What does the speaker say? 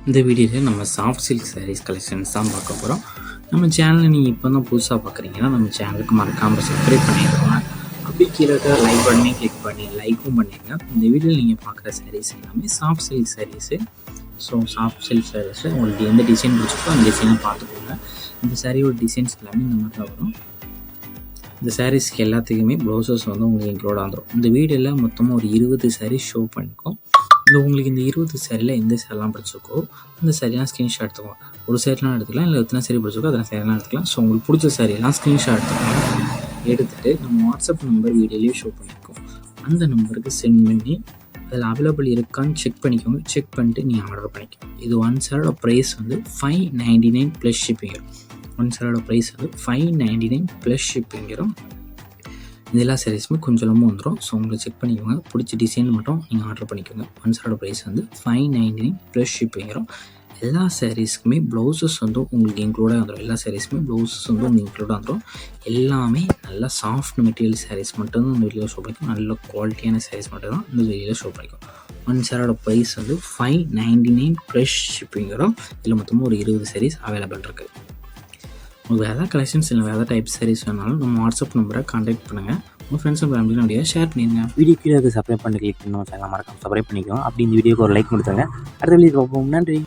இந்த வீடியோவில் நம்ம சாஃப்ட் சில்க் சாரீஸ் கலெக்ஷன்ஸ் தான் பார்க்க போகிறோம். நம்ம சேனலை நீங்கள் இப்போ தான் புதுசாக பார்க்குறீங்கன்னா நம்ம சேனலுக்கு மறக்காமல் சப்ஸ்கிரைப் பண்ணிடுவோம். அப்படி கீழே லைக் பண்ணி கிளிக் பண்ணி லைக்கும் பண்ணிடுங்க. இந்த வீடியோவில் நீங்கள் பார்க்குற சாரீஸ் எல்லாமே soft silk saris. So soft silk saris உங்களுக்கு எந்த டிசைன் பிடிச்சிருக்கோ அந்த டிசைனை பார்த்துக்கோங்க. இந்த சாரியோட டிசைன்ஸ் எல்லாமே இந்த மாதிரி தான் வரும். இந்த சாரீஸ்க்கு எல்லாத்துக்குமே ப்ளவுசஸ் வந்து உங்களுக்கு இன்க்ளூட் ஆகிடும். இந்த வீடியோவில் மொத்தமாக ஒரு 20 சாரீஸ் ஷோ பண்ணிக்கோம். உங்களுக்கு இந்த 20 சாரியில் எந்த சாரிலாம் பிடிச்சிருக்கோ அந்த சாரியெலாம் ஸ்க்ரீன்ஷாட் எடுத்துக்கலாம். ஒரு சாரிலாம் எடுத்துக்கலாம், இல்லை எத்தனை சாரி பிடிச்சிருக்கோ அத்தனை சாரியெலாம் எடுத்துக்கலாம். ஸோ உங்களுக்கு பிடிச்ச சாரியெல்லாம் ஸ்க்ரீன்ஷாட் எடுத்துக்கலாம். எடுத்துகிட்டு நம்ம வாட்ஸ்அப் நம்பர் வீடியோலேயே ஷோ பண்ணியிருக்கோம். அந்த நம்பருக்கு சென்ட் பண்ணி அதில் அவைலபிள் இருக்கான்னு செக் பண்ணிக்கோங்க. செக் பண்ணிட்டு நீங்கள் ஆர்டர் பண்ணிக்கோங்க. இது ஒன் சாரோட ப்ரைஸ் வந்து $599 ப்ளஸ் ஷிப்பிங் வரும். ஒன் சாரோட ப்ரைஸ் வந்து $599 ப்ளஸ் ஷிப்பிங் வரும். இந்த எல்லா சாரீஸுமே கொஞ்சமாக வந்துடும். ஸோ உங்களுக்கு செக் பண்ணிக்கோங்க. பிடிச்ச டிசைன் மட்டும் நீங்கள் ஆர்டர் பண்ணிக்கோங்க. ஒன் சாரோட ப்ரைஸ் வந்து $599 ப்ளஸ் ஷிப்பிங் வரும். எல்லா சாரீஸ்க்குமே ப்ளவுசஸ் வந்து உங்களுக்கு இன்க்ளூடாக வந்துடும். எல்லா சாரீஸுமே ப்ளவுசஸ் வந்து உங்களுக்கு இன்க்ளூடாக வந்துடும். எல்லாமே நல்ல சாஃப்ட் மெட்டீரியல் சாரீஸ் மட்டும்தான் இந்த வீடியோவில் ஷோ பண்ணிக்கும். நல்ல குவாலிட்டியான சாரீஸ் மட்டும் தான் இந்த வீடியோவில் ஷோ பண்ணிக்கும். ஒன் சாரோட ப்ரைஸ் வந்து $599 ப்ளஸ் ஷிப்பிங் வரும். இதில் மொத்தமாக ஒரு 20 சாரீஸ் அவைலபிள் இருக்குது. உங்களுக்கு வேறு கலெக்ஷன்ஸ் இல்லை வேறு டைப் சாரீஸ் வேணாலும் நம்ம வாட்ஸ்அப் நம்பரை கான்டாக்ட் பண்ணுங்கள். உங்கள் ஃப்ரெண்ட்ஸ் அண்ட் ஃபேமிலி அப்படியே ஷேர் பண்ணிடுங்க. வீடியோ கீழே சப்ஸ்கிரைப் பண்ணி கிளிக் பண்ணி சேனல் மறக்காம சப்ஸ்கிரைப் பண்ணிக்கோங்க. அப்படி இந்த வீடியோக்கு ஒரு லைக் கொடுத்துருங்க. அடுத்த வீடியோ பார்ப்போம். நன்றி.